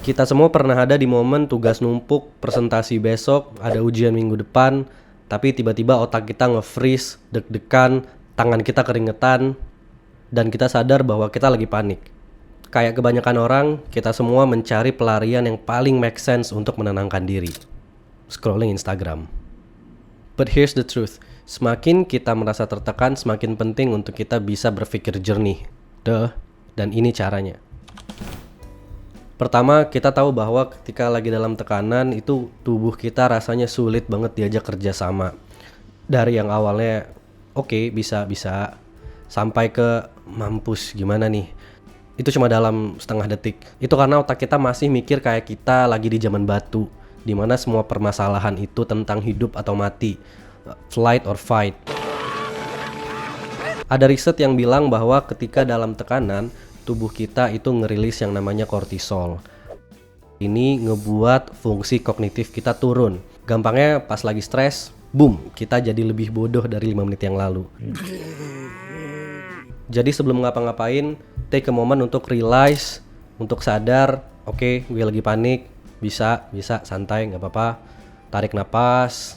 Kita semua pernah ada di momen tugas numpuk, presentasi besok, ada ujian minggu depan, tapi tiba-tiba otak kita nge-freeze, deg-degan, tangan kita keringetan, dan kita sadar bahwa kita lagi panik. Kayak kebanyakan orang, kita semua mencari pelarian yang paling make sense untuk menenangkan diri. Scrolling Instagram. But here's the truth, semakin kita merasa tertekan, semakin penting untuk kita bisa berpikir jernih. Dan ini caranya. Pertama, kita tahu bahwa ketika lagi dalam tekanan itu tubuh kita rasanya sulit banget diajak kerja sama. Dari yang awalnya oke, bisa sampai ke mampus gimana nih. Itu cuma dalam setengah detik. Itu karena otak kita masih mikir kayak kita lagi di zaman batu, di mana semua permasalahan itu tentang hidup atau mati, flight or fight. Ada riset yang bilang bahwa ketika dalam tekanan, tubuh kita itu ngerilis yang namanya kortisol. Ini ngebuat fungsi kognitif kita turun. Gampangnya pas lagi stres, boom, kita jadi lebih bodoh dari 5 menit yang lalu. Jadi sebelum ngapa-ngapain, take a moment untuk realize, untuk sadar, oke, gue lagi panik, bisa, santai, gak apa-apa. Tarik napas,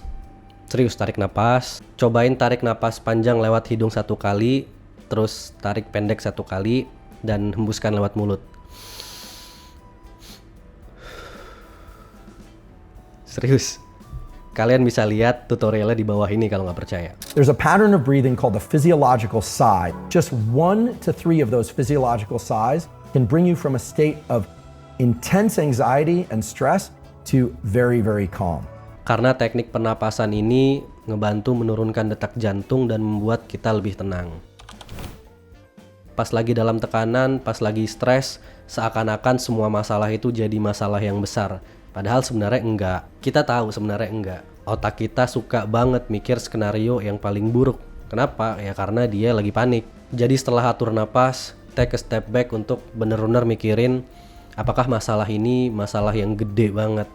serius tarik napas. Cobain tarik napas panjang lewat hidung 1 kali, terus tarik pendek 1 kali, dan hembuskan lewat mulut. Serius. Kalian bisa lihat tutorialnya di bawah ini kalau nggak percaya. There's a pattern of breathing called the physiological sigh. Just 1 to 3 of those physiological sighs can bring you from a state of intense anxiety and stress to very, very calm. Karena teknik pernapasan ini ngebantu menurunkan detak jantung dan membuat kita lebih tenang. Pas lagi dalam tekanan, pas lagi stres, seakan-akan semua masalah itu jadi masalah yang besar. Padahal sebenarnya enggak. Kita tahu sebenarnya enggak. Otak kita suka banget mikir skenario yang paling buruk. Kenapa? Ya karena dia lagi panik. Jadi setelah atur napas, take a step back untuk bener-bener mikirin apakah masalah ini masalah yang gede banget.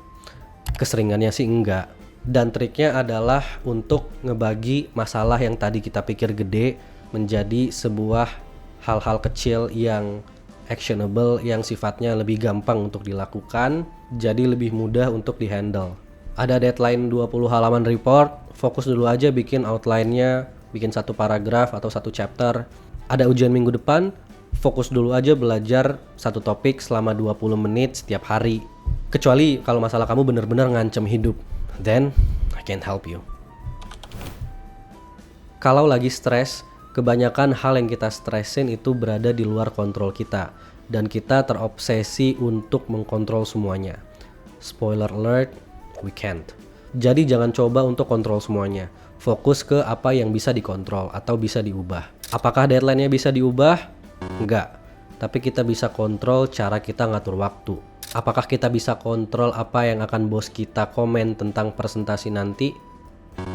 Keseringannya sih enggak. Dan triknya adalah untuk ngebagi masalah yang tadi kita pikir gede menjadi sebuah hal-hal kecil yang actionable, yang sifatnya lebih gampang untuk dilakukan, jadi lebih mudah untuk dihandle. Ada deadline 20 halaman report, fokus dulu aja bikin outline-nya, bikin 1 paragraf atau 1 chapter. Ada ujian minggu depan, fokus dulu aja belajar 1 topik selama 20 menit setiap hari. Kecuali kalau masalah kamu benar-benar ngancem hidup, then I can't help you. Kalau lagi stres, kebanyakan hal yang kita stresin itu berada di luar kontrol kita, dan kita terobsesi untuk mengkontrol semuanya. Spoiler alert, we can't. Jadi jangan coba untuk kontrol semuanya. Fokus ke apa yang bisa dikontrol atau bisa diubah. Apakah deadline-nya bisa diubah? Enggak. Tapi kita bisa kontrol cara kita ngatur waktu. Apakah kita bisa kontrol apa yang akan bos kita komen tentang presentasi nanti?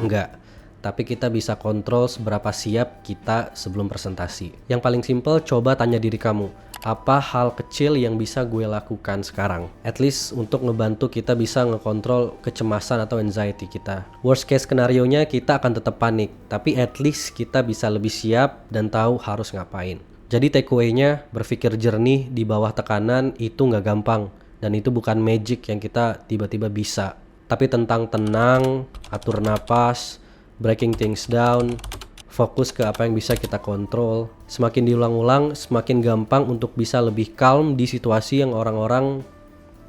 Enggak. Tapi kita bisa kontrol seberapa siap kita sebelum presentasi. Yang paling simple, coba tanya diri kamu, apa hal kecil yang bisa gue lakukan sekarang? At least untuk ngebantu kita bisa ngekontrol kecemasan atau anxiety kita. Worst case skenario-nya kita akan tetap panik, tapi at least kita bisa lebih siap dan tahu harus ngapain. Jadi takeaway-nya, berpikir jernih di bawah tekanan itu nggak gampang. Dan itu bukan magic yang kita tiba-tiba bisa. Tapi tentang tenang, atur napas, breaking things down, fokus ke apa yang bisa kita kontrol. Semakin diulang-ulang, semakin gampang untuk bisa lebih calm di situasi yang orang-orang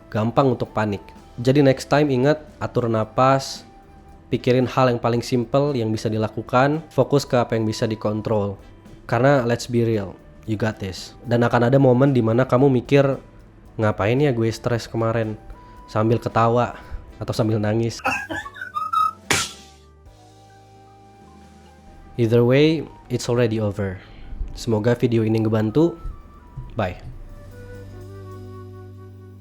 gampang untuk panik. Jadi next time ingat, atur napas, pikirin hal yang paling simple yang bisa dilakukan, fokus ke apa yang bisa dikontrol. Karena let's be real, you got this. Dan akan ada momen dimana kamu mikir, ngapain ya gue stres kemarin? Sambil ketawa atau sambil nangis. Either way, it's already over. Semoga video ini ngebantu. Bye.